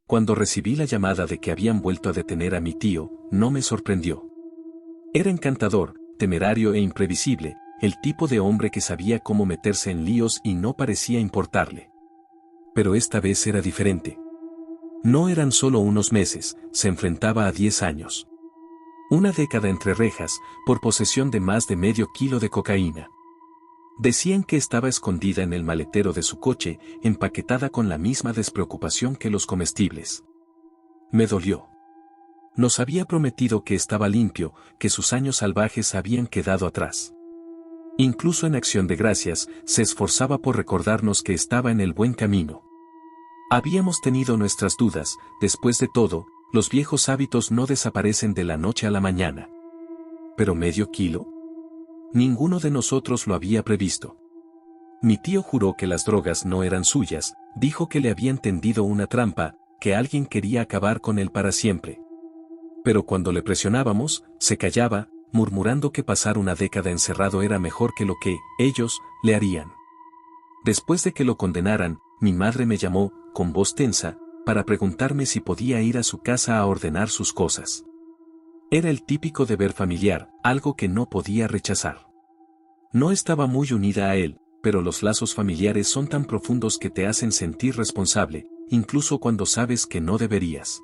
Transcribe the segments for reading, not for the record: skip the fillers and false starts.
Cuando recibí la llamada de que habían vuelto a detener a mi tío, no me sorprendió. Era encantador, temerario e imprevisible, el tipo de hombre que sabía cómo meterse en líos y no parecía importarle. Pero esta vez era diferente. No eran solo unos meses, se enfrentaba a 10 años. Una década entre rejas, por posesión de más de medio kilo de cocaína. Decían que estaba escondida en el maletero de su coche, empaquetada con la misma despreocupación que los comestibles. Me dolió. Nos había prometido que estaba limpio, que sus años salvajes habían quedado atrás. Incluso en acción de gracias, se esforzaba por recordarnos que estaba en el buen camino. Habíamos tenido nuestras dudas, después de todo, los viejos hábitos no desaparecen de la noche a la mañana. ¿Pero medio kilo? Ninguno de nosotros lo había previsto. Mi tío juró que las drogas no eran suyas, dijo que le habían tendido una trampa, que alguien quería acabar con él para siempre. Pero cuando le presionábamos, se callaba, murmurando que pasar una década encerrado era mejor que lo que ellos le harían. Después de que lo condenaran, mi madre me llamó, con voz tensa, para preguntarme si podía ir a su casa a ordenar sus cosas. Era el típico deber familiar, algo que no podía rechazar. No estaba muy unida a él, pero los lazos familiares son tan profundos que te hacen sentir responsable, incluso cuando sabes que no deberías.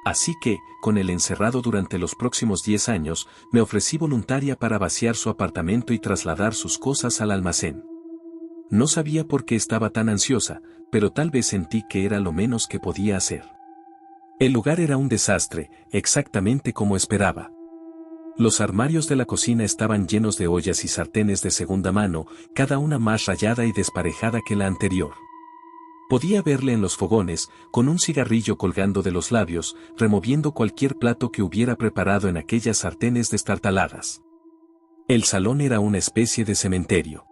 Así que, con él encerrado durante los próximos 10 años, me ofrecí voluntaria para vaciar su apartamento y trasladar sus cosas al almacén. No sabía por qué estaba tan ansiosa, pero tal vez sentí que era lo menos que podía hacer. El lugar era un desastre, exactamente como esperaba. Los armarios de la cocina estaban llenos de ollas y sartenes de segunda mano, cada una más rayada y desparejada que la anterior. Podía verle en los fogones, con un cigarrillo colgando de los labios, removiendo cualquier plato que hubiera preparado en aquellas sartenes destartaladas. El salón era una especie de cementerio.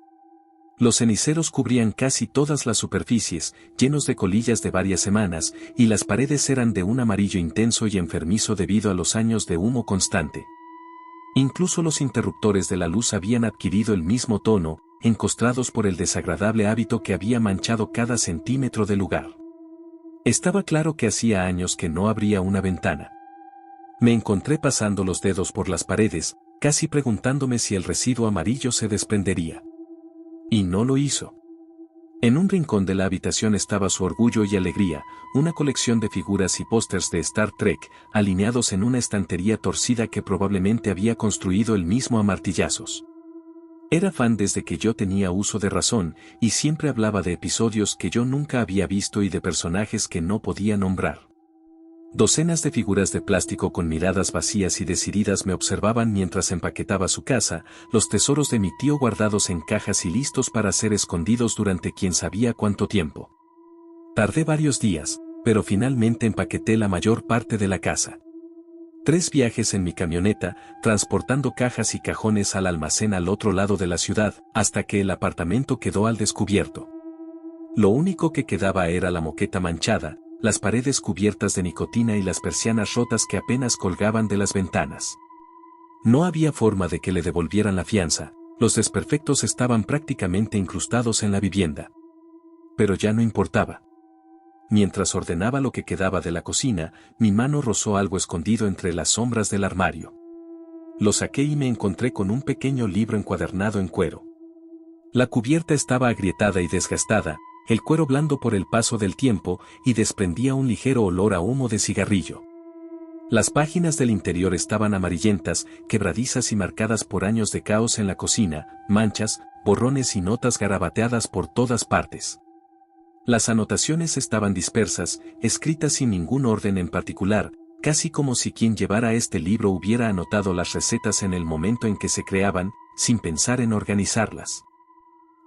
Los ceniceros cubrían casi todas las superficies, llenos de colillas de varias semanas, y las paredes eran de un amarillo intenso y enfermizo debido a los años de humo constante. Incluso los interruptores de la luz habían adquirido el mismo tono, encostrados por el desagradable hábito que había manchado cada centímetro del lugar. Estaba claro que hacía años que no abría una ventana. Me encontré pasando los dedos por las paredes, casi preguntándome si el residuo amarillo se desprendería. Y no lo hizo. En un rincón de la habitación estaba su orgullo y alegría, una colección de figuras y pósters de Star Trek, alineados en una estantería torcida que probablemente había construido él mismo a martillazos. Era fan desde que yo tenía uso de razón, y siempre hablaba de episodios que yo nunca había visto y de personajes que no podía nombrar. Docenas de figuras de plástico con miradas vacías y decididas me observaban mientras empaquetaba su casa, los tesoros de mi tío guardados en cajas y listos para ser escondidos durante quién sabía cuánto tiempo. Tardé varios días, pero finalmente empaqueté la mayor parte de la casa. 3 viajes en mi camioneta, transportando cajas y cajones al almacén al otro lado de la ciudad, hasta que el apartamento quedó al descubierto. Lo único que quedaba era la moqueta manchada, las paredes cubiertas de nicotina y las persianas rotas que apenas colgaban de las ventanas. No había forma de que le devolvieran la fianza, los desperfectos estaban prácticamente incrustados en la vivienda. Pero ya no importaba. Mientras ordenaba lo que quedaba de la cocina, mi mano rozó algo escondido entre las sombras del armario. Lo saqué y me encontré con un pequeño libro encuadernado en cuero. La cubierta estaba agrietada y desgastada, el cuero blando por el paso del tiempo, y desprendía un ligero olor a humo de cigarrillo. Las páginas del interior estaban amarillentas, quebradizas y marcadas por años de caos en la cocina, manchas, borrones y notas garabateadas por todas partes. Las anotaciones estaban dispersas, escritas sin ningún orden en particular, casi como si quien llevara este libro hubiera anotado las recetas en el momento en que se creaban, sin pensar en organizarlas.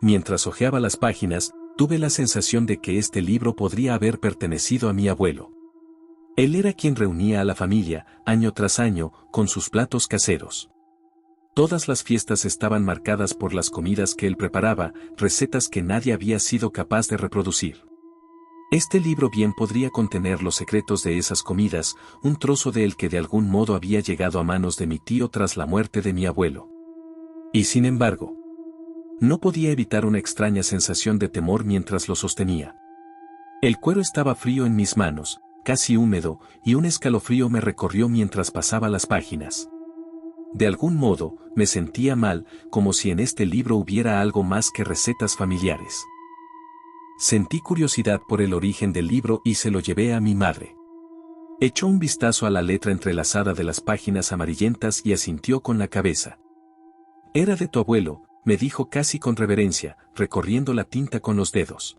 Mientras hojeaba las páginas, tuve la sensación de que este libro podría haber pertenecido a mi abuelo. Él era quien reunía a la familia, año tras año, con sus platos caseros. Todas las fiestas estaban marcadas por las comidas que él preparaba, recetas que nadie había sido capaz de reproducir. Este libro bien podría contener los secretos de esas comidas, un trozo de él que de algún modo había llegado a manos de mi tío tras la muerte de mi abuelo. Y sin embargo, no podía evitar una extraña sensación de temor mientras lo sostenía. El cuero estaba frío en mis manos, casi húmedo, y un escalofrío me recorrió mientras pasaba las páginas. De algún modo, me sentía mal, como si en este libro hubiera algo más que recetas familiares. Sentí curiosidad por el origen del libro y se lo llevé a mi madre. Echó un vistazo a la letra entrelazada de las páginas amarillentas y asintió con la cabeza. «Era de tu abuelo», me dijo casi con reverencia, recorriendo la tinta con los dedos.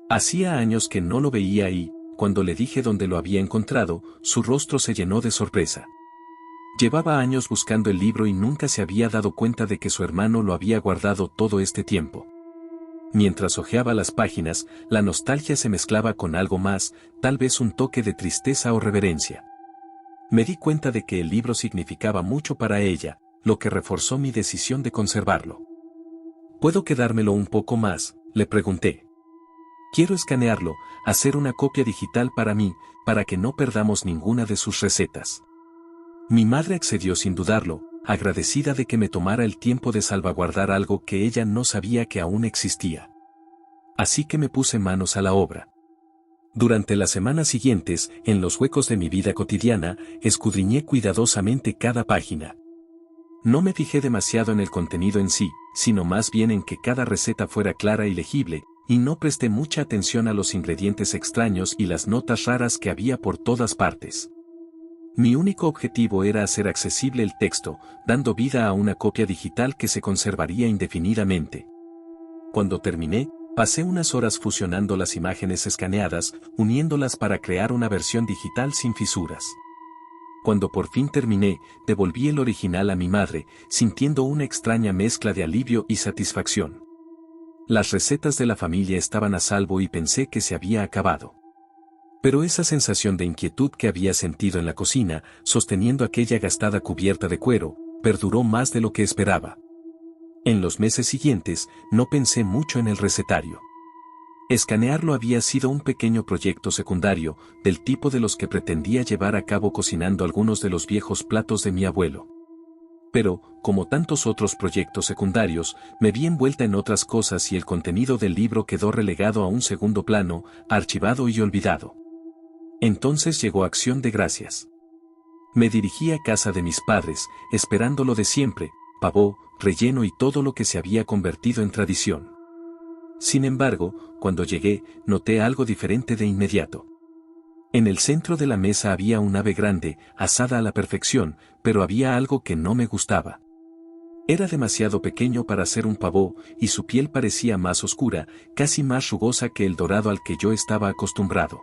Hacía años que no lo veía y, cuando le dije dónde lo había encontrado, su rostro se llenó de sorpresa. Llevaba años buscando el libro y nunca se había dado cuenta de que su hermano lo había guardado todo este tiempo. Mientras hojeaba las páginas, la nostalgia se mezclaba con algo más, tal vez un toque de tristeza o reverencia. Me di cuenta de que el libro significaba mucho para ella, lo que reforzó mi decisión de conservarlo. ¿Puedo quedármelo un poco más?, le pregunté. Quiero escanearlo, hacer una copia digital para mí, para que no perdamos ninguna de sus recetas. Mi madre accedió sin dudarlo, agradecida de que me tomara el tiempo de salvaguardar algo que ella no sabía que aún existía. Así que me puse manos a la obra. Durante las semanas siguientes, en los huecos de mi vida cotidiana, escudriñé cuidadosamente cada página. No me fijé demasiado en el contenido en sí, sino más bien en que cada receta fuera clara y legible, y no presté mucha atención a los ingredientes extraños y las notas raras que había por todas partes. Mi único objetivo era hacer accesible el texto, dando vida a una copia digital que se conservaría indefinidamente. Cuando terminé, pasé unas horas fusionando las imágenes escaneadas, uniéndolas para crear una versión digital sin fisuras. Cuando por fin terminé, devolví el original a mi madre, sintiendo una extraña mezcla de alivio y satisfacción. Las recetas de la familia estaban a salvo y pensé que se había acabado. Pero esa sensación de inquietud que había sentido en la cocina, sosteniendo aquella gastada cubierta de cuero, perduró más de lo que esperaba. En los meses siguientes, no pensé mucho en el recetario. Escanearlo había sido un pequeño proyecto secundario, del tipo de los que pretendía llevar a cabo cocinando algunos de los viejos platos de mi abuelo. Pero, como tantos otros proyectos secundarios, me vi envuelta en otras cosas y el contenido del libro quedó relegado a un segundo plano, archivado y olvidado. Entonces llegó Acción de Gracias. Me dirigí a casa de mis padres, esperando lo de siempre, pavó, relleno y todo lo que se había convertido en tradición. Sin embargo, cuando llegué, noté algo diferente de inmediato. En el centro de la mesa había un ave grande, asada a la perfección, pero había algo que no me gustaba. Era demasiado pequeño para ser un pavó, y su piel parecía más oscura, casi más rugosa que el dorado al que yo estaba acostumbrado.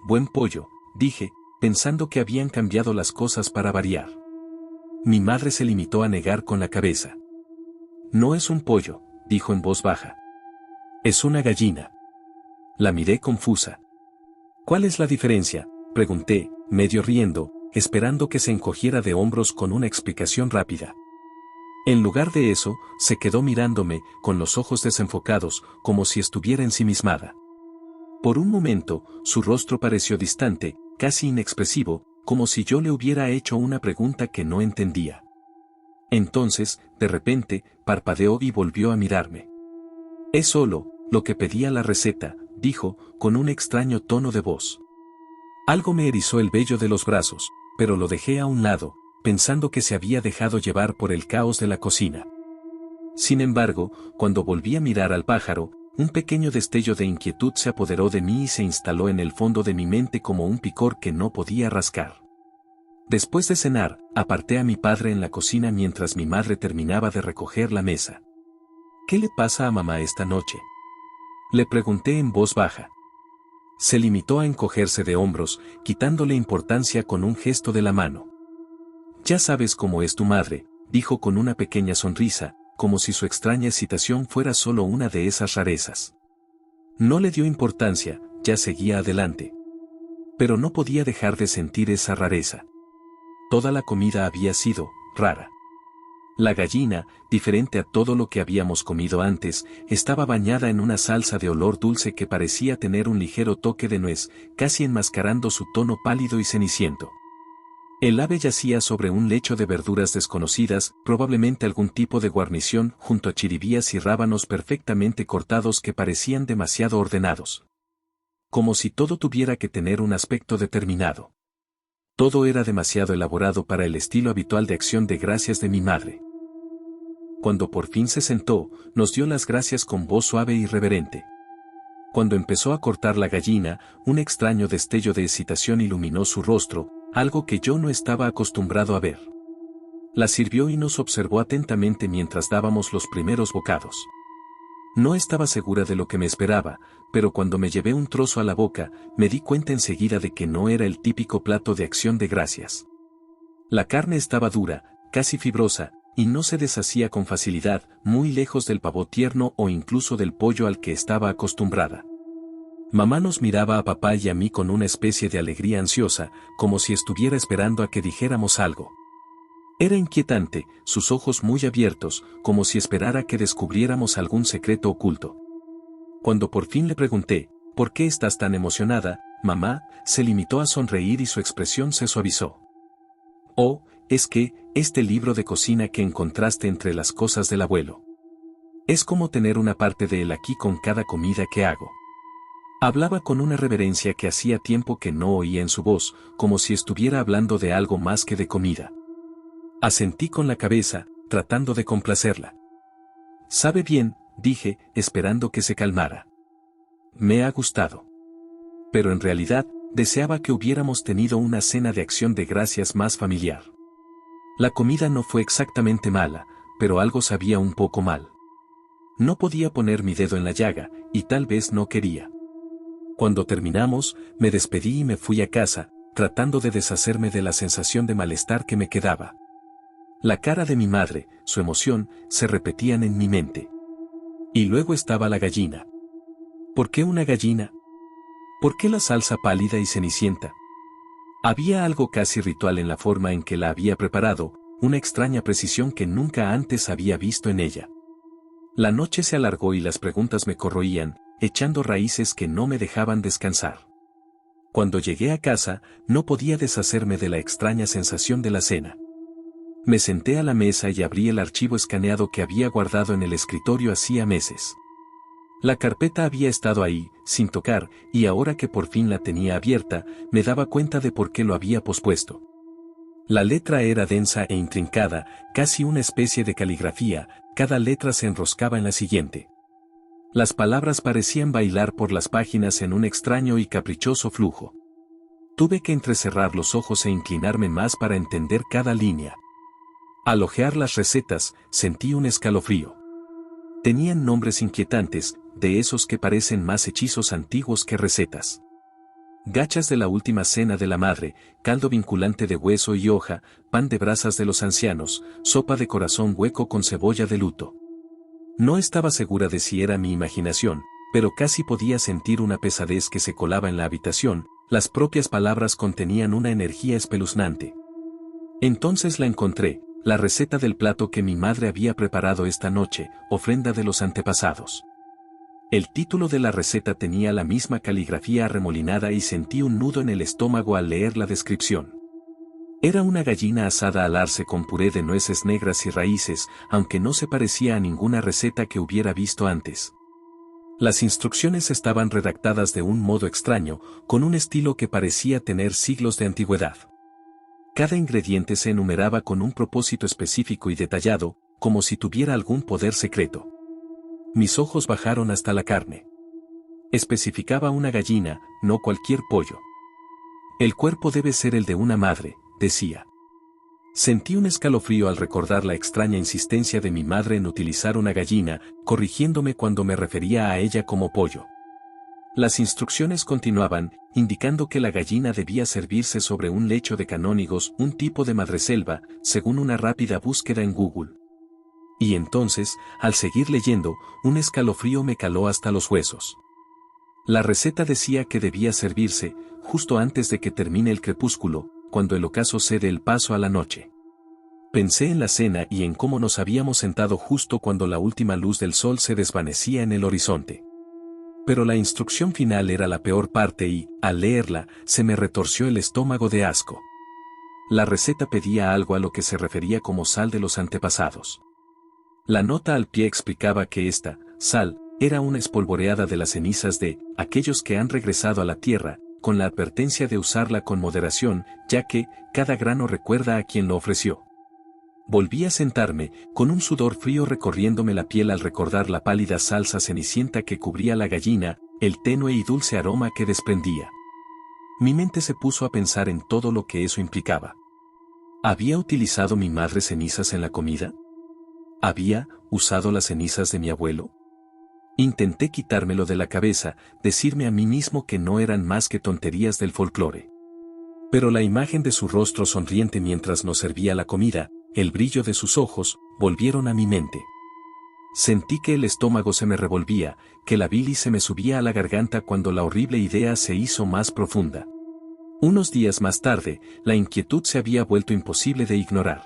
Buen pollo, dije, pensando que habían cambiado las cosas para variar. Mi madre se limitó a negar con la cabeza. No es un pollo, dijo en voz baja. Es una gallina. La miré confusa. ¿Cuál es la diferencia?, pregunté, medio riendo, esperando que se encogiera de hombros con una explicación rápida. En lugar de eso, se quedó mirándome, con los ojos desenfocados, como si estuviera ensimismada. Por un momento, su rostro pareció distante, casi inexpresivo, como si yo le hubiera hecho una pregunta que no entendía. Entonces, de repente, parpadeó y volvió a mirarme. Es solo lo que pedía la receta, dijo, con un extraño tono de voz. Algo me erizó el vello de los brazos, pero lo dejé a un lado, pensando que se había dejado llevar por el caos de la cocina. Sin embargo, cuando volví a mirar al pájaro, un pequeño destello de inquietud se apoderó de mí y se instaló en el fondo de mi mente como un picor que no podía rascar. Después de cenar, aparté a mi padre en la cocina mientras mi madre terminaba de recoger la mesa. ¿Qué le pasa a mamá esta noche?, le pregunté en voz baja. Se limitó a encogerse de hombros, quitándole importancia con un gesto de la mano. Ya sabes cómo es tu madre, dijo con una pequeña sonrisa, como si su extraña excitación fuera solo una de esas rarezas. No le dio importancia, ya seguía adelante. Pero no podía dejar de sentir esa rareza. Toda la comida había sido rara. La gallina, diferente a todo lo que habíamos comido antes, estaba bañada en una salsa de olor dulce que parecía tener un ligero toque de nuez, casi enmascarando su tono pálido y ceniciento. El ave yacía sobre un lecho de verduras desconocidas, probablemente algún tipo de guarnición, junto a chiribías y rábanos perfectamente cortados que parecían demasiado ordenados. como si todo tuviera que tener un aspecto determinado. Todo era demasiado elaborado para el estilo habitual de acción de gracias de mi madre. Cuando por fin se sentó, nos dio las gracias con voz suave y reverente. Cuando empezó a cortar la gallina, un extraño destello de excitación iluminó su rostro, algo que yo no estaba acostumbrado a ver. La sirvió y nos observó atentamente mientras dábamos los primeros bocados. No estaba segura de lo que me esperaba, pero cuando me llevé un trozo a la boca, me di cuenta enseguida de que no era el típico plato de acción de gracias. La carne estaba dura, casi fibrosa, y no se deshacía con facilidad, muy lejos del pavo tierno o incluso del pollo al que estaba acostumbrada. Mamá nos miraba a papá y a mí con una especie de alegría ansiosa, como si estuviera esperando a que dijéramos algo. Era inquietante, sus ojos muy abiertos, como si esperara que descubriéramos algún secreto oculto. Cuando por fin le pregunté, ¿por qué estás tan emocionada, mamá?, se limitó a sonreír y su expresión se suavizó. Oh, es que, este libro de cocina que encontraste entre las cosas del abuelo. Es como tener una parte de él aquí con cada comida que hago. Hablaba con una reverencia que hacía tiempo que no oía en su voz, como si estuviera hablando de algo más que de comida. Asentí con la cabeza, tratando de complacerla. Sabe bien, dije, esperando que se calmara. Me ha gustado. Pero en realidad, deseaba que hubiéramos tenido una cena de acción de gracias más familiar. La comida no fue exactamente mala, pero algo sabía un poco mal. No podía poner mi dedo en la llaga, y tal vez no quería. Cuando terminamos, me despedí y me fui a casa, tratando de deshacerme de la sensación de malestar que me quedaba. La cara de mi madre, su emoción, se repetían en mi mente. Y luego estaba la gallina. ¿Por qué una gallina? ¿Por qué la salsa pálida y cenicienta? Había algo casi ritual en la forma en que la había preparado, una extraña precisión que nunca antes había visto en ella. La noche se alargó y las preguntas me corroían, echando raíces que no me dejaban descansar. Cuando llegué a casa, no podía deshacerme de la extraña sensación de la cena. Me senté a la mesa y abrí el archivo escaneado que había guardado en el escritorio hacía meses. La carpeta había estado ahí, sin tocar, y ahora que por fin la tenía abierta, me daba cuenta de por qué lo había pospuesto. La letra era densa e intrincada, casi una especie de caligrafía, cada letra se enroscaba en la siguiente. Las palabras parecían bailar por las páginas en un extraño y caprichoso flujo. Tuve que entrecerrar los ojos e inclinarme más para entender cada línea. Al hojear las recetas, sentí un escalofrío. Tenían nombres inquietantes, de esos que parecen más hechizos antiguos que recetas. Gachas de la última cena de la madre, caldo vinculante de hueso y hoja, pan de brasas de los ancianos, sopa de corazón hueco con cebolla de luto. No estaba segura de si era mi imaginación, pero casi podía sentir una pesadez que se colaba en la habitación, las propias palabras contenían una energía espeluznante. Entonces la encontré, la receta del plato que mi madre había preparado esta noche, ofrenda de los antepasados. El título de la receta tenía la misma caligrafía arremolinada y sentí un nudo en el estómago al leer la descripción. Era una gallina asada al arce con puré de nueces negras y raíces, aunque no se parecía a ninguna receta que hubiera visto antes. Las instrucciones estaban redactadas de un modo extraño, con un estilo que parecía tener siglos de antigüedad. Cada ingrediente se enumeraba con un propósito específico y detallado, como si tuviera algún poder secreto. Mis ojos bajaron hasta la carne. Especificaba una gallina, no cualquier pollo. El cuerpo debe ser el de una madre, decía. Sentí un escalofrío al recordar la extraña insistencia de mi madre en utilizar una gallina, corrigiéndome cuando me refería a ella como pollo. Las instrucciones continuaban, indicando que la gallina debía servirse sobre un lecho de canónigos, un tipo de madreselva, según una rápida búsqueda en Google. Y entonces, al seguir leyendo, un escalofrío me caló hasta los huesos. La receta decía que debía servirse, justo antes de que termine el crepúsculo, cuando el ocaso cede el paso a la noche. Pensé en la cena y en cómo nos habíamos sentado justo cuando la última luz del sol se desvanecía en el horizonte. Pero la instrucción final era la peor parte y, al leerla, se me retorció el estómago de asco. La receta pedía algo a lo que se refería como sal de los antepasados. La nota al pie explicaba que esta sal era una espolvoreada de las cenizas de aquellos que han regresado a la tierra, con la advertencia de usarla con moderación, ya que cada grano recuerda a quien lo ofreció. Volví a sentarme, con un sudor frío recorriéndome la piel al recordar la pálida salsa cenicienta que cubría la gallina, el tenue y dulce aroma que desprendía. Mi mente se puso a pensar en todo lo que eso implicaba. ¿Había utilizado mi madre cenizas en la comida? ¿Había usado las cenizas de mi abuelo? Intenté quitármelo de la cabeza, decirme a mí mismo que no eran más que tonterías del folclore. Pero la imagen de su rostro sonriente mientras nos servía la comida, el brillo de sus ojos, volvieron a mi mente. Sentí que el estómago se me revolvía, que la bilis se me subía a la garganta cuando la horrible idea se hizo más profunda. Unos días más tarde, la inquietud se había vuelto imposible de ignorar.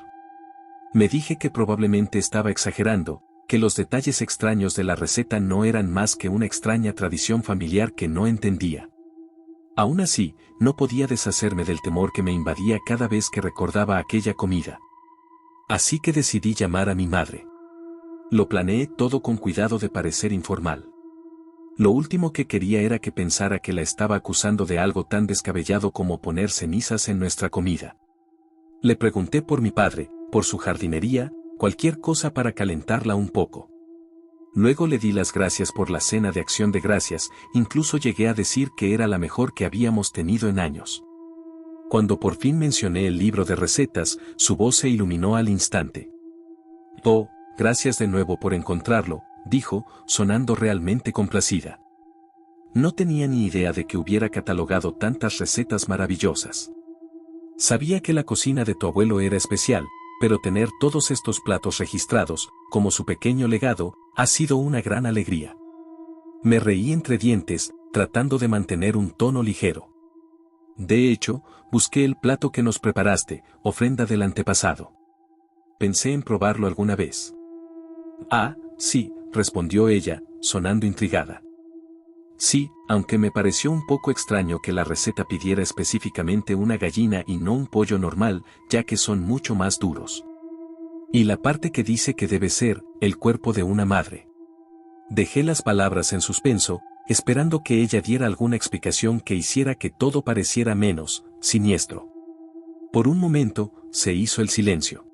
Me dije que probablemente estaba exagerando, que los detalles extraños de la receta no eran más que una extraña tradición familiar que no entendía. Aún así, no podía deshacerme del temor que me invadía cada vez que recordaba aquella comida. Así que decidí llamar a mi madre. Lo planeé todo con cuidado de parecer informal. Lo último que quería era que pensara que la estaba acusando de algo tan descabellado como poner cenizas en nuestra comida. Le pregunté por mi padre, por su jardinería, cualquier cosa para calentarla un poco. Luego le di las gracias por la cena de Acción de Gracias, incluso llegué a decir que era la mejor que habíamos tenido en años. Cuando por fin mencioné el libro de recetas, su voz se iluminó al instante. «Oh, gracias de nuevo por encontrarlo», dijo, sonando realmente complacida. No tenía ni idea de que hubiera catalogado tantas recetas maravillosas. Sabía que la cocina de tu abuelo era especial, pero tener todos estos platos registrados, como su pequeño legado, ha sido una gran alegría. Me reí entre dientes, tratando de mantener un tono ligero. De hecho, busqué el plato que nos preparaste, ofrenda del antepasado. Pensé en probarlo alguna vez. Ah, sí, respondió ella, sonando intrigada. Sí, aunque me pareció un poco extraño que la receta pidiera específicamente una gallina y no un pollo normal, ya que son mucho más duros. Y la parte que dice que debe ser, el cuerpo de una madre. Dejé las palabras en suspenso, esperando que ella diera alguna explicación que hiciera que todo pareciera menos siniestro. Por un momento, se hizo el silencio.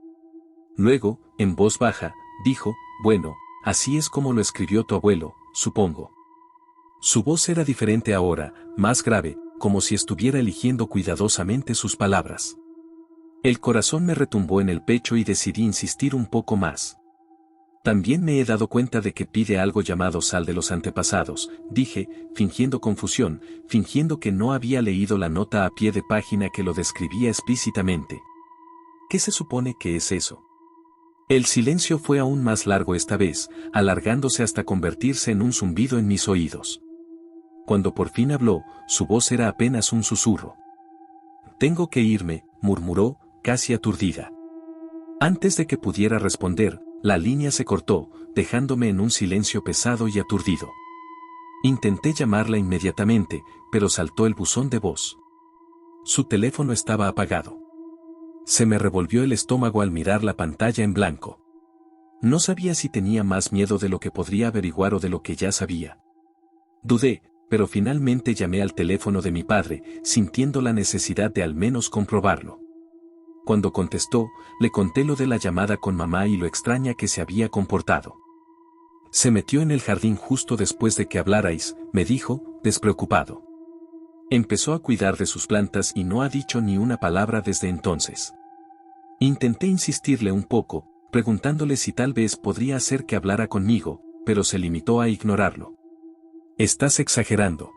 Luego, en voz baja, dijo, «Bueno, así es como lo escribió tu abuelo, supongo». Su voz era diferente ahora, más grave, como si estuviera eligiendo cuidadosamente sus palabras. El corazón me retumbó en el pecho y decidí insistir un poco más. También me he dado cuenta de que pide algo llamado sal de los antepasados, dije, fingiendo confusión, fingiendo que no había leído la nota a pie de página que lo describía explícitamente. ¿Qué se supone que es eso? El silencio fue aún más largo esta vez, alargándose hasta convertirse en un zumbido en mis oídos. Cuando por fin habló, su voz era apenas un susurro. «Tengo que irme», murmuró, casi aturdida. Antes de que pudiera responder, la línea se cortó, dejándome en un silencio pesado y aturdido. Intenté llamarla inmediatamente, pero saltó el buzón de voz. Su teléfono estaba apagado. Se me revolvió el estómago al mirar la pantalla en blanco. No sabía si tenía más miedo de lo que podría averiguar o de lo que ya sabía. Dudé, pero finalmente llamé al teléfono de mi padre, sintiendo la necesidad de al menos comprobarlo. Cuando contestó, le conté lo de la llamada con mamá y lo extraña que se había comportado. «Se metió en el jardín justo después de que hablarais», me dijo, despreocupado. Empezó a cuidar de sus plantas y no ha dicho ni una palabra desde entonces. Intenté insistirle un poco, preguntándole si tal vez podría hacer que hablara conmigo, pero se limitó a ignorarlo. «Estás exagerando.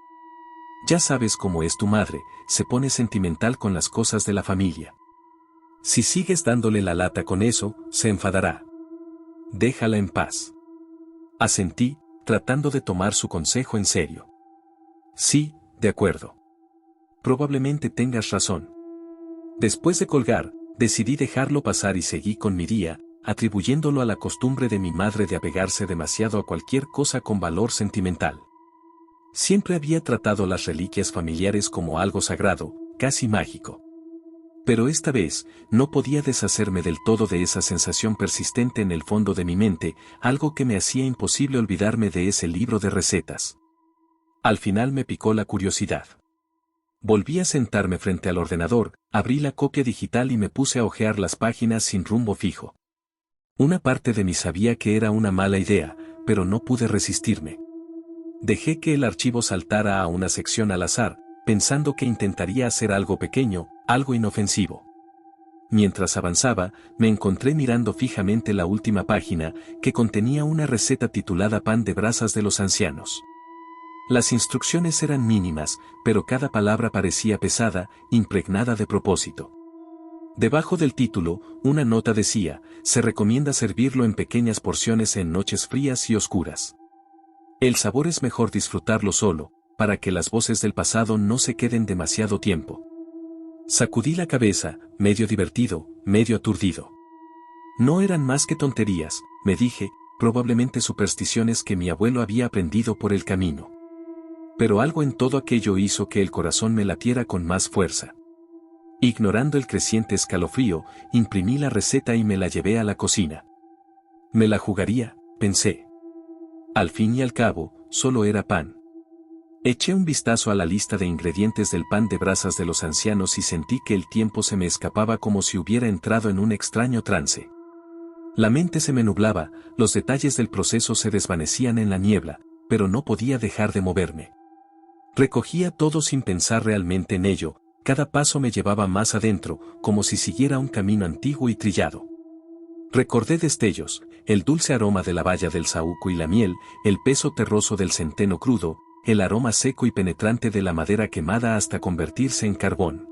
Ya sabes cómo es tu madre, se pone sentimental con las cosas de la familia. Si sigues dándole la lata con eso, se enfadará. Déjala en paz». Asentí, tratando de tomar su consejo en serio. «Sí, de acuerdo. Probablemente tengas razón». Después de colgar, decidí dejarlo pasar y seguí con mi día, atribuyéndolo a la costumbre de mi madre de apegarse demasiado a cualquier cosa con valor sentimental. Siempre había tratado las reliquias familiares como algo sagrado, casi mágico. Pero esta vez, no podía deshacerme del todo de esa sensación persistente en el fondo de mi mente, algo que me hacía imposible olvidarme de ese libro de recetas. Al final me picó la curiosidad. Volví a sentarme frente al ordenador, abrí la copia digital y me puse a hojear las páginas sin rumbo fijo. Una parte de mí sabía que era una mala idea, pero no pude resistirme. Dejé que el archivo saltara a una sección al azar, pensando que intentaría hacer algo pequeño, algo inofensivo. Mientras avanzaba, me encontré mirando fijamente la última página, que contenía una receta titulada Pan de brasas de los ancianos. Las instrucciones eran mínimas, pero cada palabra parecía pesada, impregnada de propósito. Debajo del título, una nota decía, se recomienda servirlo en pequeñas porciones en noches frías y oscuras. El sabor es mejor disfrutarlo solo, para que las voces del pasado no se queden demasiado tiempo. Sacudí la cabeza, medio divertido, medio aturdido. No eran más que tonterías, me dije, probablemente supersticiones que mi abuelo había aprendido por el camino. Pero algo en todo aquello hizo que el corazón me latiera con más fuerza. Ignorando el creciente escalofrío, imprimí la receta y me la llevé a la cocina. Me la jugaría, pensé. Al fin y al cabo, solo era pan. Eché un vistazo a la lista de ingredientes del pan de brasas de los ancianos y sentí que el tiempo se me escapaba como si hubiera entrado en un extraño trance. La mente se me nublaba, los detalles del proceso se desvanecían en la niebla, pero no podía dejar de moverme. Recogía todo sin pensar realmente en ello, cada paso me llevaba más adentro, como si siguiera un camino antiguo y trillado. Recordé destellos, el dulce aroma de la baya del saúco y la miel, el peso terroso del centeno crudo, el aroma seco y penetrante de la madera quemada hasta convertirse en carbón.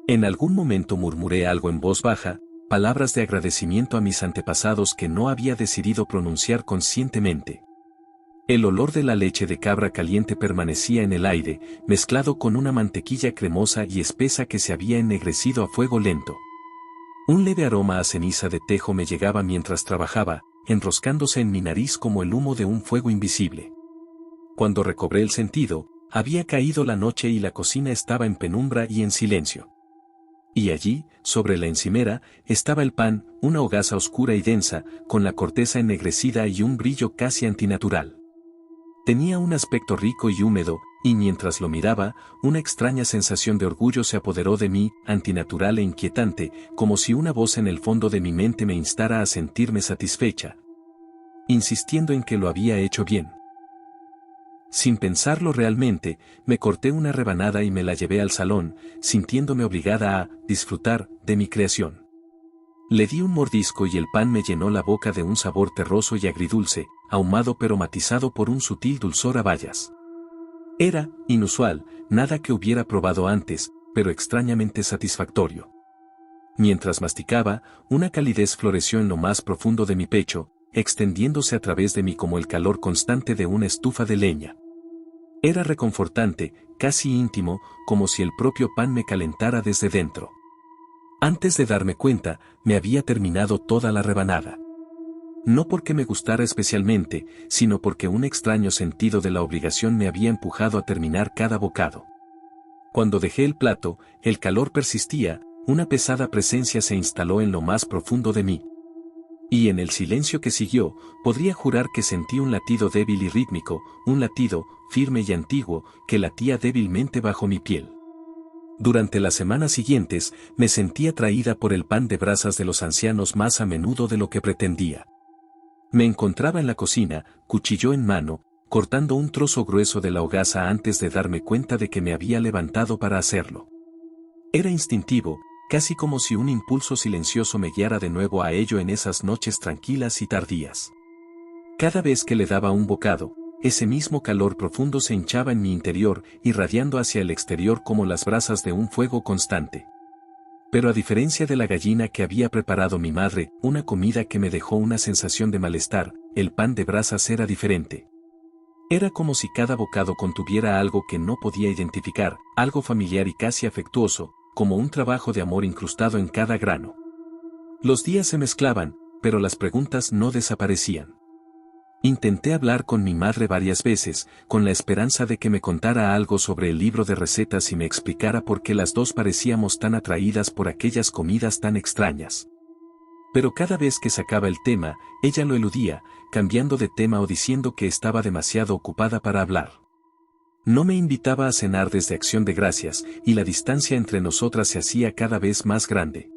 En algún momento murmuré algo en voz baja, palabras de agradecimiento a mis antepasados que no había decidido pronunciar conscientemente. El olor de la leche de cabra caliente permanecía en el aire, mezclado con una mantequilla cremosa y espesa que se había ennegrecido a fuego lento. Un leve aroma a ceniza de tejo me llegaba mientras trabajaba, enroscándose en mi nariz como el humo de un fuego invisible. Cuando recobré el sentido, había caído la noche y la cocina estaba en penumbra y en silencio. Y allí, sobre la encimera, estaba el pan, una hogaza oscura y densa, con la corteza ennegrecida y un brillo casi antinatural. Tenía un aspecto rico y húmedo, y mientras lo miraba, una extraña sensación de orgullo se apoderó de mí, antinatural e inquietante, como si una voz en el fondo de mi mente me instara a sentirme satisfecha, insistiendo en que lo había hecho bien. Sin pensarlo realmente, me corté una rebanada y me la llevé al salón, sintiéndome obligada a disfrutar de mi creación. Le di un mordisco y el pan me llenó la boca de un sabor terroso y agridulce, ahumado pero matizado por un sutil dulzor a bayas. Era, inusual, nada que hubiera probado antes, pero extrañamente satisfactorio. Mientras masticaba, una calidez floreció en lo más profundo de mi pecho, extendiéndose a través de mí como el calor constante de una estufa de leña. Era reconfortante, casi íntimo, como si el propio pan me calentara desde dentro. Antes de darme cuenta, me había terminado toda la rebanada. No porque me gustara especialmente, sino porque un extraño sentido de la obligación me había empujado a terminar cada bocado. Cuando dejé el plato, el calor persistía, una pesada presencia se instaló en lo más profundo de mí. Y en el silencio que siguió, podría jurar que sentí un latido débil y rítmico, un latido, firme y antiguo, que latía débilmente bajo mi piel. Durante las semanas siguientes, me sentí atraída por el pan de brasas de los ancianos más a menudo de lo que pretendía. Me encontraba en la cocina, cuchillo en mano, cortando un trozo grueso de la hogaza antes de darme cuenta de que me había levantado para hacerlo. Era instintivo, casi como si un impulso silencioso me guiara de nuevo a ello en esas noches tranquilas y tardías. Cada vez que le daba un bocado, ese mismo calor profundo se hinchaba en mi interior, irradiando hacia el exterior como las brasas de un fuego constante. Pero a diferencia de la gallina que había preparado mi madre, una comida que me dejó una sensación de malestar, el pan de brasas era diferente. Era como si cada bocado contuviera algo que no podía identificar, algo familiar y casi afectuoso, como un trabajo de amor incrustado en cada grano. Los días se mezclaban, pero las preguntas no desaparecían. Intenté hablar con mi madre varias veces, con la esperanza de que me contara algo sobre el libro de recetas y me explicara por qué las dos parecíamos tan atraídas por aquellas comidas tan extrañas. Pero cada vez que sacaba el tema, ella lo eludía, cambiando de tema o diciendo que estaba demasiado ocupada para hablar. No me invitaba a cenar desde Acción de Gracias, y la distancia entre nosotras se hacía cada vez más grande.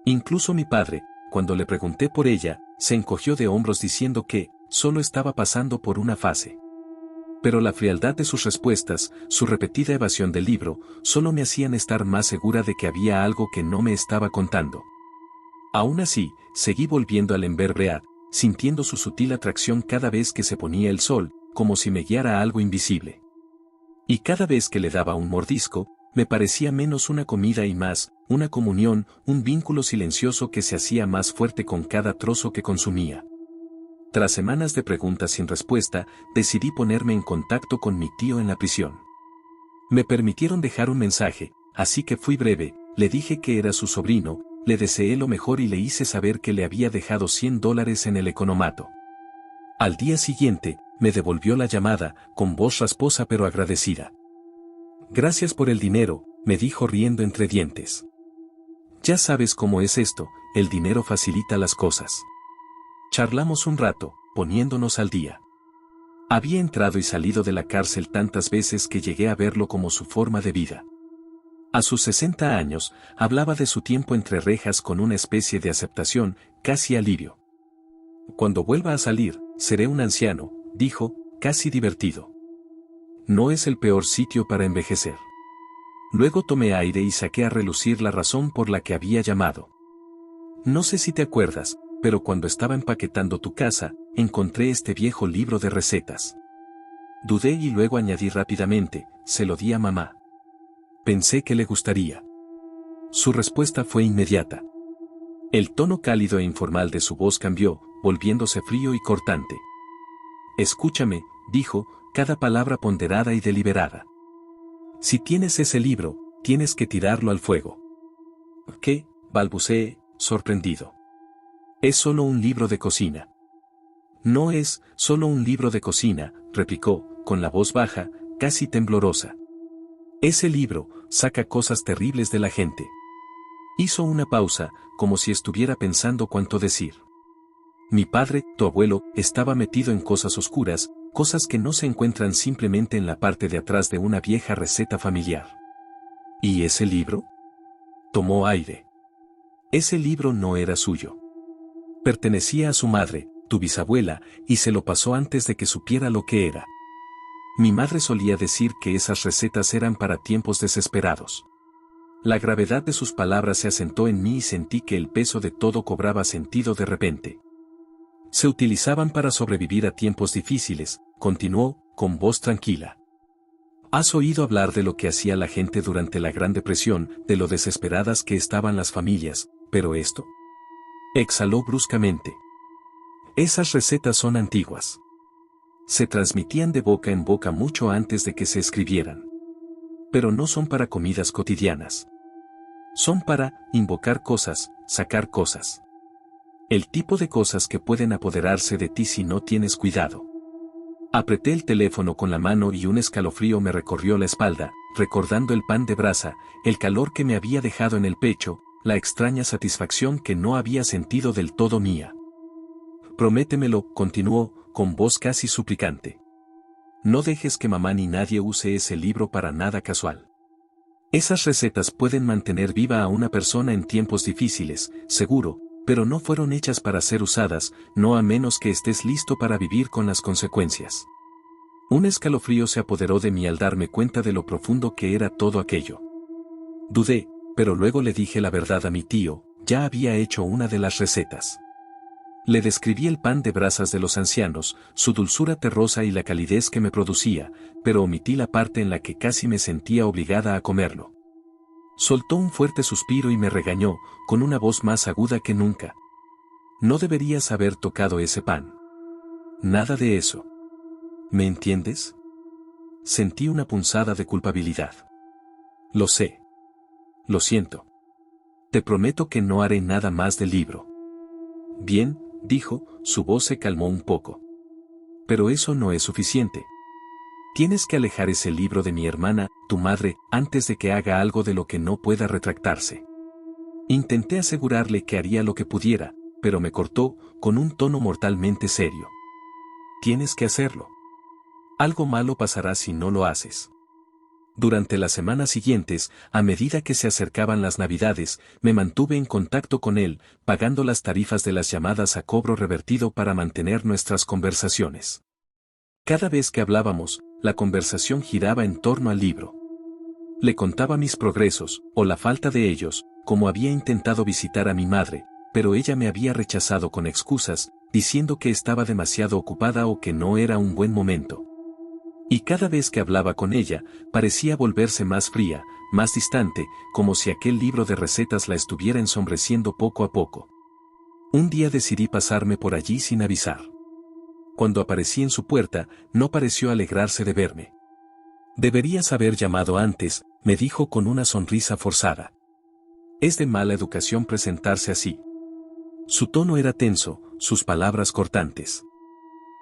Incluso mi padre, cuando le pregunté por ella, se encogió de hombros diciendo que solo estaba pasando por una fase. Pero la frialdad de sus respuestas, su repetida evasión del libro, solo me hacían estar más segura de que había algo que no me estaba contando. Aún así, seguí volviendo al enverbrear, sintiendo su sutil atracción cada vez que se ponía el sol, como si me guiara a algo invisible. Y cada vez que le daba un mordisco, me parecía menos una comida y más, una comunión, un vínculo silencioso que se hacía más fuerte con cada trozo que consumía. Tras semanas de preguntas sin respuesta, decidí ponerme en contacto con mi tío en la prisión. Me permitieron dejar un mensaje, así que fui breve, le dije que era su sobrino, le deseé lo mejor y le hice saber que le había dejado $100 en el economato. Al día siguiente, me devolvió la llamada, con voz rasposa pero agradecida. Gracias por el dinero, me dijo riendo entre dientes. Ya sabes cómo es esto, el dinero facilita las cosas. Charlamos un rato, poniéndonos al día. Había entrado y salido de la cárcel tantas veces que llegué a verlo como su forma de vida. A sus 60 años, hablaba de su tiempo entre rejas con una especie de aceptación, casi alivio. Cuando vuelva a salir, seré un anciano, dijo, casi divertido. No es el peor sitio para envejecer. Luego tomé aire y saqué a relucir la razón por la que había llamado. No sé si te acuerdas, pero cuando estaba empaquetando tu casa, encontré este viejo libro de recetas. Dudé y luego añadí rápidamente, se lo di a mamá. Pensé que le gustaría. Su respuesta fue inmediata. El tono cálido e informal de su voz cambió, volviéndose frío y cortante. Escúchame, dijo, cada palabra ponderada y deliberada. Si tienes ese libro, tienes que tirarlo al fuego. ¿Qué? Balbuceé, sorprendido. Es solo un libro de cocina. No es solo un libro de cocina, replicó, con la voz baja, casi temblorosa. Ese libro saca cosas terribles de la gente. Hizo una pausa, como si estuviera pensando cuánto decir. Mi padre, tu abuelo, estaba metido en cosas oscuras, cosas que no se encuentran simplemente en la parte de atrás de una vieja receta familiar. ¿Y ese libro? Tomó aire. Ese libro no era suyo. Pertenecía a su madre, tu bisabuela, y se lo pasó antes de que supiera lo que era. Mi madre solía decir que esas recetas eran para tiempos desesperados. La gravedad de sus palabras se asentó en mí y sentí que el peso de todo cobraba sentido de repente. Se utilizaban para sobrevivir a tiempos difíciles, continuó, con voz tranquila. ¿Has oído hablar de lo que hacía la gente durante la Gran Depresión, de lo desesperadas que estaban las familias, pero esto? Exhaló bruscamente. Esas recetas son antiguas. Se transmitían de boca en boca mucho antes de que se escribieran. Pero no son para comidas cotidianas. Son para invocar cosas, sacar cosas. El tipo de cosas que pueden apoderarse de ti si no tienes cuidado. Apreté el teléfono con la mano y un escalofrío me recorrió la espalda, recordando el pan de brasa, el calor que me había dejado en el pecho, la extraña satisfacción que no había sentido del todo mía. Prométemelo, continuó, con voz casi suplicante. No dejes que mamá ni nadie use ese libro para nada casual. Esas recetas pueden mantener viva a una persona en tiempos difíciles, seguro, pero no fueron hechas para ser usadas, no a menos que estés listo para vivir con las consecuencias. Un escalofrío se apoderó de mí al darme cuenta de lo profundo que era todo aquello. Dudé, pero luego le dije la verdad a mi tío, ya había hecho una de las recetas. Le describí el pan de brasas de los ancianos, su dulzura terrosa y la calidez que me producía, pero omití la parte en la que casi me sentía obligada a comerlo. Soltó un fuerte suspiro y me regañó, con una voz más aguda que nunca. No deberías haber tocado ese pan. Nada de eso. ¿Me entiendes? Sentí una punzada de culpabilidad. Lo sé. Lo siento. Te prometo que no haré nada más del libro. Bien, dijo, su voz se calmó un poco. pero eso no es suficiente. Tienes que alejar ese libro de mi hermana, tu madre, antes de que haga algo de lo que no pueda retractarse. Intenté asegurarle que haría lo que pudiera, pero me cortó, con un tono mortalmente serio. Tienes que hacerlo. Algo malo pasará si no lo haces. Durante las semanas siguientes, a medida que se acercaban las Navidades, me mantuve en contacto con él, pagando las tarifas de las llamadas a cobro revertido para mantener nuestras conversaciones. Cada vez que hablábamos, la conversación giraba en torno al libro. Le contaba mis progresos, o la falta de ellos, como había intentado visitar a mi madre, pero ella me había rechazado con excusas, diciendo que estaba demasiado ocupada o que no era un buen momento. Y cada vez que hablaba con ella, parecía volverse más fría, más distante, como si aquel libro de recetas la estuviera ensombreciendo poco a poco. Un día decidí pasarme por allí sin avisar. Cuando aparecí en su puerta, no pareció alegrarse de verme. Deberías haber llamado antes, me dijo con una sonrisa forzada. Es de mala educación presentarse así. Su tono era tenso, sus palabras cortantes.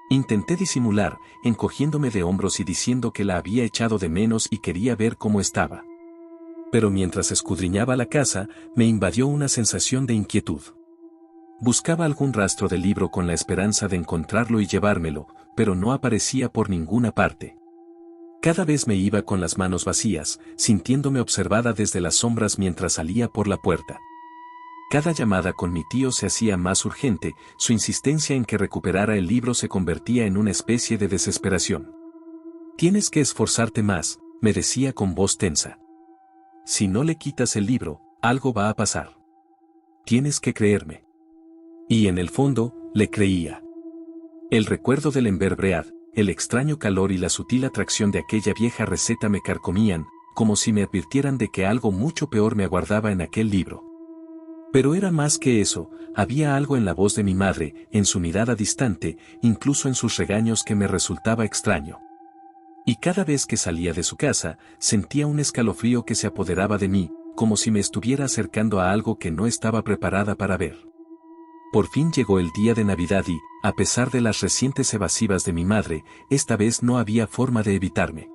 Intenté disimular, encogiéndome de hombros y diciendo que la había echado de menos y quería ver cómo estaba. Pero mientras escudriñaba la casa, me invadió una sensación de inquietud. Buscaba algún rastro del libro con la esperanza de encontrarlo y llevármelo, pero no aparecía por ninguna parte. Cada vez me iba con las manos vacías, sintiéndome observada desde las sombras mientras salía por la puerta. Cada llamada con mi tío se hacía más urgente, su insistencia en que recuperara el libro se convertía en una especie de desesperación. Tienes que esforzarte más, me decía con voz tensa. Si no le quitas el libro, algo va a pasar. Tienes que creerme. Y en el fondo, le creía. El recuerdo del enverbread, el extraño calor y la sutil atracción de aquella vieja receta me carcomían, como si me advirtieran de que algo mucho peor me aguardaba en aquel libro. Pero era más que eso, había algo en la voz de mi madre, en su mirada distante, incluso en sus regaños que me resultaba extraño. Y cada vez que salía de su casa, sentía un escalofrío que se apoderaba de mí, como si me estuviera acercando a algo que no estaba preparada para ver. Por fin llegó el día de Navidad y, a pesar de las recientes evasivas de mi madre, esta vez no había forma de evitarme.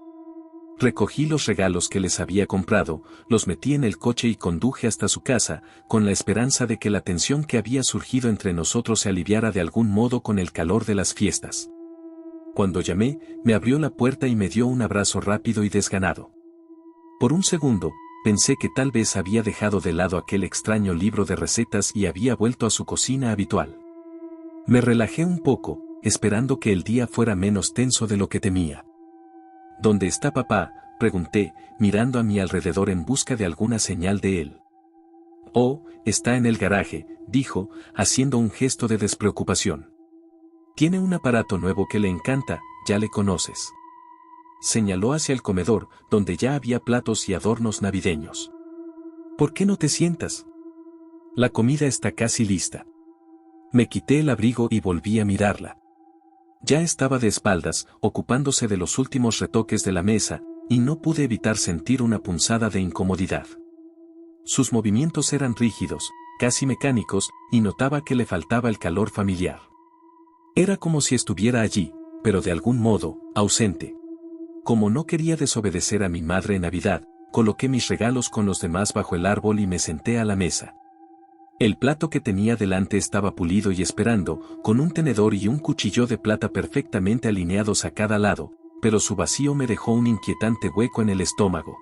Recogí los regalos que les había comprado, los metí en el coche y conduje hasta su casa, con la esperanza de que la tensión que había surgido entre nosotros se aliviara de algún modo con el calor de las fiestas. Cuando llamé, me abrió la puerta y me dio un abrazo rápido y desganado. Por un segundo, pensé que tal vez había dejado de lado aquel extraño libro de recetas y había vuelto a su cocina habitual. Me relajé un poco, esperando que el día fuera menos tenso de lo que temía. ¿Dónde está papá?, pregunté, mirando a mi alrededor en busca de alguna señal de él. Oh, está en el garaje, dijo, haciendo un gesto de despreocupación. Tiene un aparato nuevo que le encanta, ya le conoces. Señaló hacia el comedor, donde ya había platos y adornos navideños. ¿Por qué no te sientas? La comida está casi lista. Me quité el abrigo y volví a mirarla. Ya estaba de espaldas, ocupándose de los últimos retoques de la mesa, y no pude evitar sentir una punzada de incomodidad. Sus movimientos eran rígidos, casi mecánicos, y notaba que le faltaba el calor familiar. Era como si estuviera allí, pero de algún modo, ausente. Como no quería desobedecer a mi madre en Navidad, coloqué mis regalos con los demás bajo el árbol y me senté a la mesa. El plato que tenía delante estaba pulido y esperando, con un tenedor y un cuchillo de plata perfectamente alineados a cada lado, pero su vacío me dejó un inquietante hueco en el estómago.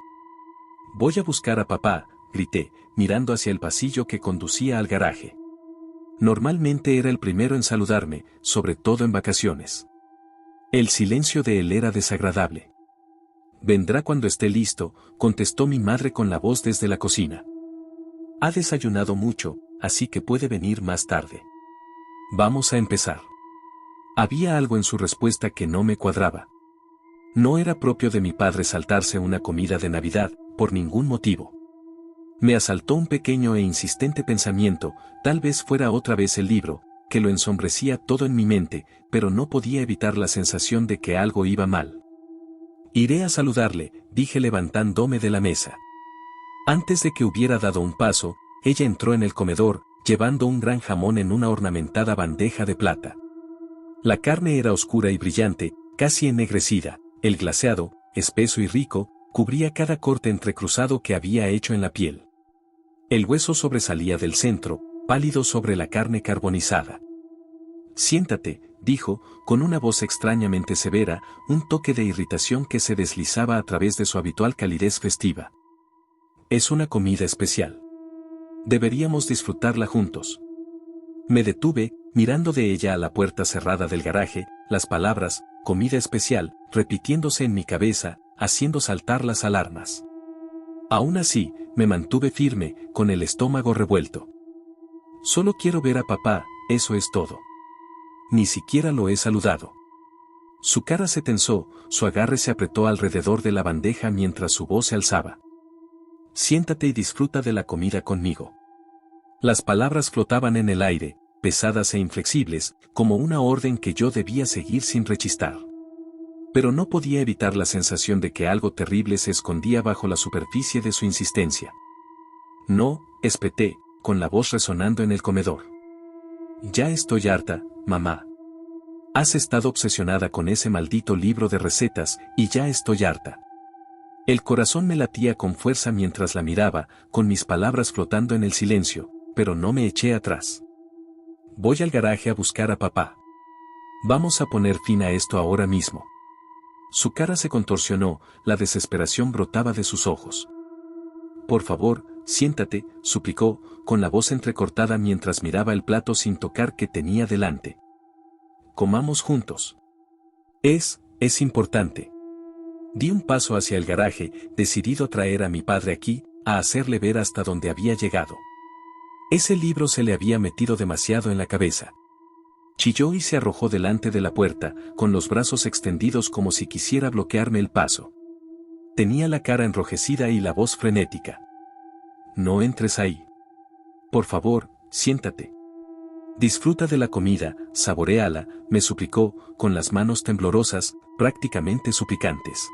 «Voy a buscar a papá», grité, mirando hacia el pasillo que conducía al garaje. Normalmente era el primero en saludarme, sobre todo en vacaciones. El silencio de él era desagradable. «Vendrá cuando esté listo», contestó mi madre con la voz desde la cocina. «Ha desayunado mucho, así que puede venir más tarde. Vamos a empezar». Había algo en su respuesta que no me cuadraba. No era propio de mi padre saltarse una comida de Navidad, por ningún motivo. Me asaltó un pequeño e insistente pensamiento, tal vez fuera otra vez el libro, que lo ensombrecía todo en mi mente, pero no podía evitar la sensación de que algo iba mal. «Iré a saludarle», dije levantándome de la mesa. Antes de que hubiera dado un paso, ella entró en el comedor, llevando un gran jamón en una ornamentada bandeja de plata. La carne era oscura y brillante, casi ennegrecida, el glaseado, espeso y rico, cubría cada corte entrecruzado que había hecho en la piel. El hueso sobresalía del centro, pálido sobre la carne carbonizada. Siéntate, dijo, con una voz extrañamente severa, un toque de irritación que se deslizaba a través de su habitual calidez festiva. Es una comida especial. Deberíamos disfrutarla juntos. Me detuve, mirando de ella a la puerta cerrada del garaje, las palabras, comida especial, repitiéndose en mi cabeza, haciendo saltar las alarmas. Aún así, me mantuve firme, con el estómago revuelto. Solo quiero ver a papá, eso es todo. Ni siquiera lo he saludado. Su cara se tensó, su agarre se apretó alrededor de la bandeja mientras su voz se alzaba. Siéntate y disfruta de la comida conmigo. Las palabras flotaban en el aire, pesadas e inflexibles, como una orden que yo debía seguir sin rechistar. Pero no podía evitar la sensación de que algo terrible se escondía bajo la superficie de su insistencia. No, espeté, con la voz resonando en el comedor. Ya estoy harta, mamá. Has estado obsesionada con ese maldito libro de recetas, y ya estoy harta. El corazón me latía con fuerza mientras la miraba, con mis palabras flotando en el silencio, pero no me eché atrás. Voy al garaje a buscar a papá. Vamos a poner fin a esto ahora mismo. Su cara se contorsionó, la desesperación brotaba de sus ojos. Por favor, siéntate, suplicó, con la voz entrecortada mientras miraba el plato sin tocar que tenía delante. Comamos juntos. Es importante. Di un paso hacia el garaje, decidido a traer a mi padre aquí, a hacerle ver hasta dónde había llegado. Ese libro se le había metido demasiado en la cabeza. Chilló y se arrojó delante de la puerta, con los brazos extendidos como si quisiera bloquearme el paso. Tenía la cara enrojecida y la voz frenética. No entres ahí. Por favor, siéntate. Disfruta de la comida, saboréala, me suplicó, con las manos temblorosas, prácticamente suplicantes.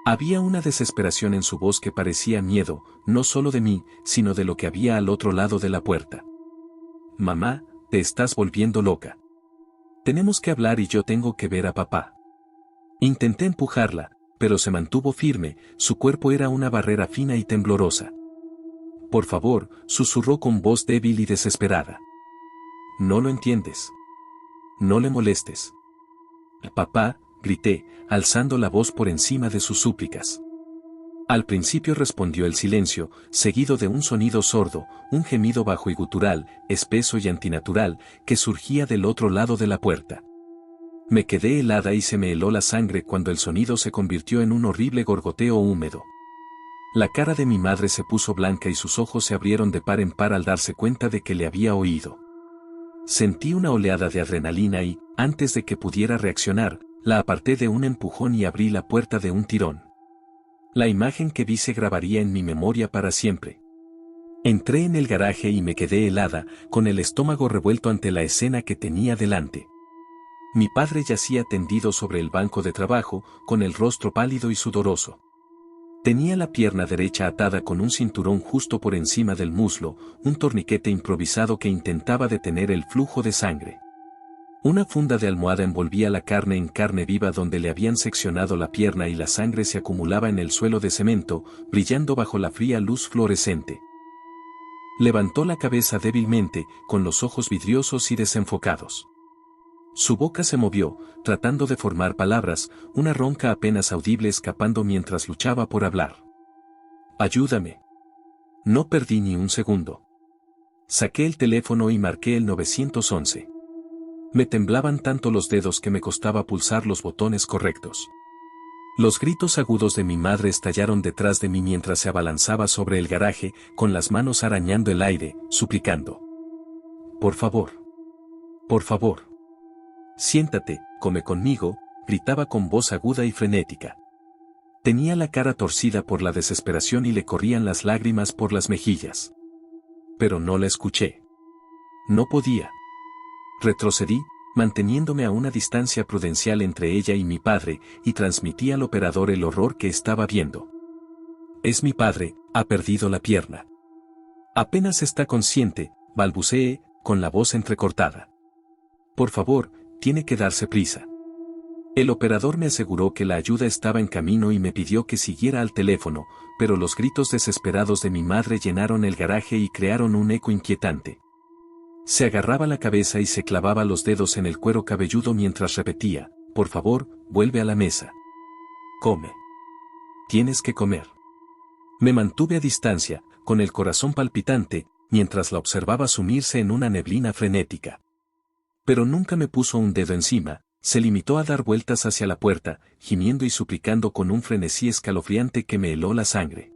Había una desesperación en su voz que parecía miedo, no solo de mí, sino de lo que había al otro lado de la puerta. Mamá, te estás volviendo loca. Tenemos que hablar y yo tengo que ver a papá. Intenté empujarla, pero se mantuvo firme, su cuerpo era una barrera fina y temblorosa. Por favor, susurró con voz débil y desesperada. No lo entiendes. No le molestes. Papá, grité, alzando la voz por encima de sus súplicas. Al principio respondió el silencio, seguido de un sonido sordo, un gemido bajo y gutural, espeso y antinatural, que surgía del otro lado de la puerta. Me quedé helada y se me heló la sangre cuando el sonido se convirtió en un horrible gorgoteo húmedo. La cara de mi madre se puso blanca y sus ojos se abrieron de par en par al darse cuenta de que le había oído. Sentí una oleada de adrenalina y, antes de que pudiera reaccionar, la aparté de un empujón y abrí la puerta de un tirón. La imagen que vi se grabaría en mi memoria para siempre. Entré en el garaje y me quedé helada, con el estómago revuelto ante la escena que tenía delante. Mi padre yacía tendido sobre el banco de trabajo, con el rostro pálido y sudoroso. Tenía la pierna derecha atada con un cinturón justo por encima del muslo, un torniquete improvisado que intentaba detener el flujo de sangre. Una funda de almohada envolvía la carne en carne viva donde le habían seccionado la pierna y la sangre se acumulaba en el suelo de cemento, brillando bajo la fría luz fluorescente. Levantó la cabeza débilmente, con los ojos vidriosos y desenfocados. Su boca se movió, tratando de formar palabras, una ronca apenas audible escapando mientras luchaba por hablar. Ayúdame. No perdí ni un segundo. Saqué el teléfono y marqué el 911. Me temblaban tanto los dedos que me costaba pulsar los botones correctos. Los gritos agudos de mi madre estallaron detrás de mí mientras se abalanzaba sobre el garaje, con las manos arañando el aire, suplicando. Por favor. Por favor. Siéntate, come conmigo, gritaba con voz aguda y frenética. Tenía la cara torcida por la desesperación y le corrían las lágrimas por las mejillas. Pero no la escuché. No podía. Retrocedí, manteniéndome a una distancia prudencial entre ella y mi padre, y transmití al operador el horror que estaba viendo. Es mi padre, ha perdido la pierna. Apenas está consciente, balbuceé, con la voz entrecortada. Por favor, tiene que darse prisa. El operador me aseguró que la ayuda estaba en camino y me pidió que siguiera al teléfono, pero los gritos desesperados de mi madre llenaron el garaje y crearon un eco inquietante. Se agarraba la cabeza y se clavaba los dedos en el cuero cabelludo mientras repetía, por favor, vuelve a la mesa. Come. Tienes que comer. Me mantuve a distancia, con el corazón palpitante, mientras la observaba sumirse en una neblina frenética. Pero nunca me puso un dedo encima, se limitó a dar vueltas hacia la puerta, gimiendo y suplicando con un frenesí escalofriante que me heló la sangre.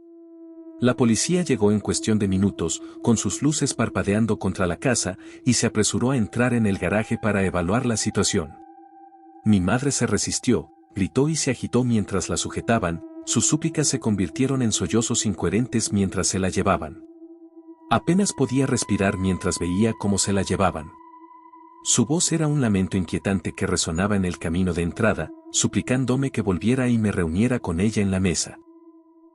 La policía llegó en cuestión de minutos, con sus luces parpadeando contra la casa, y se apresuró a entrar en el garaje para evaluar la situación. Mi madre se resistió, gritó y se agitó mientras la sujetaban, sus súplicas se convirtieron en sollozos incoherentes mientras se la llevaban. Apenas podía respirar mientras veía cómo se la llevaban. Su voz era un lamento inquietante que resonaba en el camino de entrada, suplicándome que volviera y me reuniera con ella en la mesa.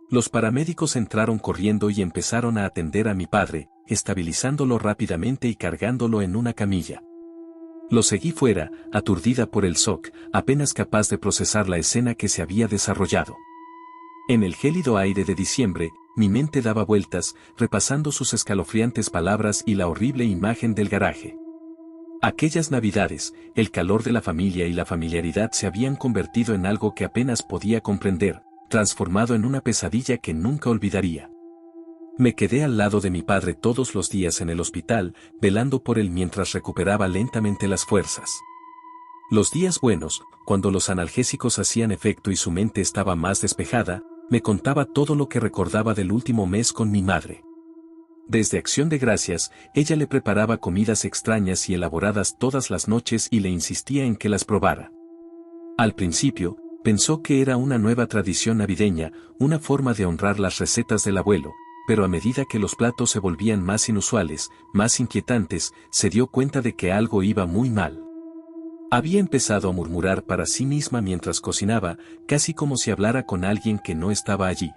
Los paramédicos entraron corriendo y empezaron a atender a mi padre, estabilizándolo rápidamente y cargándolo en una camilla. Lo seguí fuera, aturdida por el shock, apenas capaz de procesar la escena que se había desarrollado. En el gélido aire de diciembre, mi mente daba vueltas, repasando sus escalofriantes palabras y la horrible imagen del garaje. Aquellas navidades, el calor de la familia y la familiaridad se habían convertido en algo que apenas podía comprender, transformado en una pesadilla que nunca olvidaría. Me quedé al lado de mi padre todos los días en el hospital, velando por él mientras recuperaba lentamente las fuerzas. Los días buenos, cuando los analgésicos hacían efecto y su mente estaba más despejada, me contaba todo lo que recordaba del último mes con mi madre. Desde Acción de Gracias, ella le preparaba comidas extrañas y elaboradas todas las noches y le insistía en que las probara. Al principio, pensó que era una nueva tradición navideña, una forma de honrar las recetas del abuelo, pero a medida que los platos se volvían más inusuales, más inquietantes, se dio cuenta de que algo iba muy mal. Había empezado a murmurar para sí misma mientras cocinaba, casi como si hablara con alguien que no estaba allí.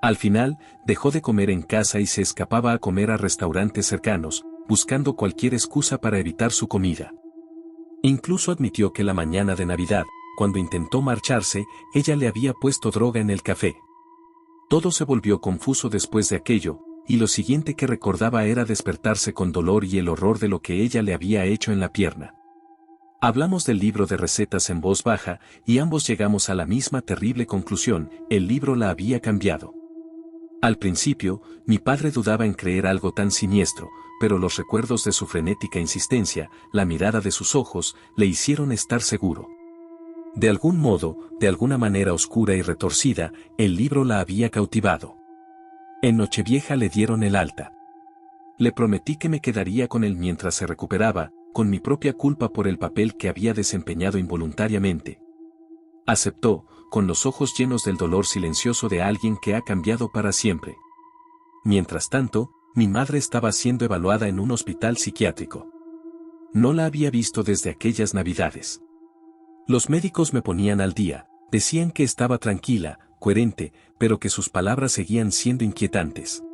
Al final, dejó de comer en casa y se escapaba a comer a restaurantes cercanos, buscando cualquier excusa para evitar su comida. Incluso admitió que la mañana de Navidad, cuando intentó marcharse, ella le había puesto droga en el café. Todo se volvió confuso después de aquello, y lo siguiente que recordaba era despertarse con dolor y el horror de lo que ella le había hecho en la pierna. Hablamos del libro de recetas en voz baja, y ambos llegamos a la misma terrible conclusión: el libro la había cambiado. Al principio, mi padre dudaba en creer algo tan siniestro, pero los recuerdos de su frenética insistencia, la mirada de sus ojos, le hicieron estar seguro. De algún modo, de alguna manera oscura y retorcida, el libro la había cautivado. En Nochevieja le dieron el alta. Le prometí que me quedaría con él mientras se recuperaba, con mi propia culpa por el papel que había desempeñado involuntariamente. Aceptó, con los ojos llenos del dolor silencioso de alguien que ha cambiado para siempre. Mientras tanto, mi madre estaba siendo evaluada en un hospital psiquiátrico. No la había visto desde aquellas Navidades. Los médicos me ponían al día, decían que estaba tranquila, coherente, pero que sus palabras seguían siendo inquietantes.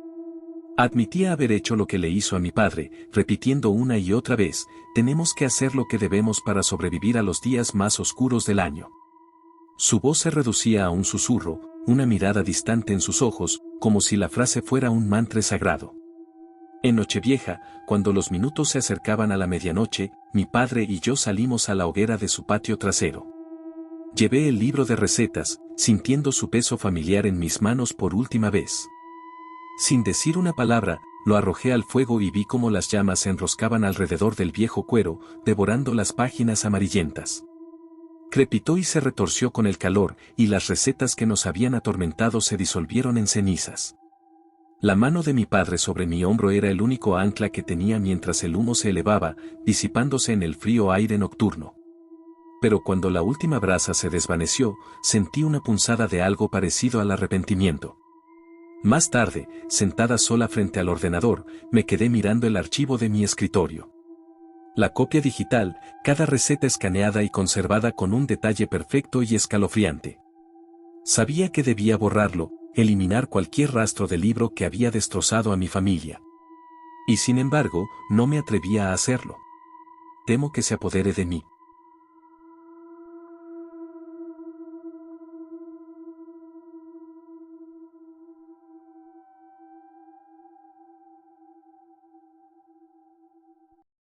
Admitía haber hecho lo que le hizo a mi padre, repitiendo una y otra vez: tenemos que hacer lo que debemos para sobrevivir a los días más oscuros del año. Su voz se reducía a un susurro, una mirada distante en sus ojos, como si la frase fuera un mantra sagrado. En Nochevieja, cuando los minutos se acercaban a la medianoche, mi padre y yo salimos a la hoguera de su patio trasero. Llevé el libro de recetas, sintiendo su peso familiar en mis manos por última vez. Sin decir una palabra, lo arrojé al fuego y vi cómo las llamas se enroscaban alrededor del viejo cuero, devorando las páginas amarillentas. Crepitó y se retorció con el calor, y las recetas que nos habían atormentado se disolvieron en cenizas. La mano de mi padre sobre mi hombro era el único ancla que tenía mientras el humo se elevaba, disipándose en el frío aire nocturno. Pero cuando la última brasa se desvaneció, sentí una punzada de algo parecido al arrepentimiento. Más tarde, sentada sola frente al ordenador, me quedé mirando el archivo de mi escritorio. La copia digital, cada receta escaneada y conservada con un detalle perfecto y escalofriante. Sabía que debía borrarlo, eliminar cualquier rastro del libro que había destrozado a mi familia. Y sin embargo, no me atrevía a hacerlo. Temo que se apodere de mí.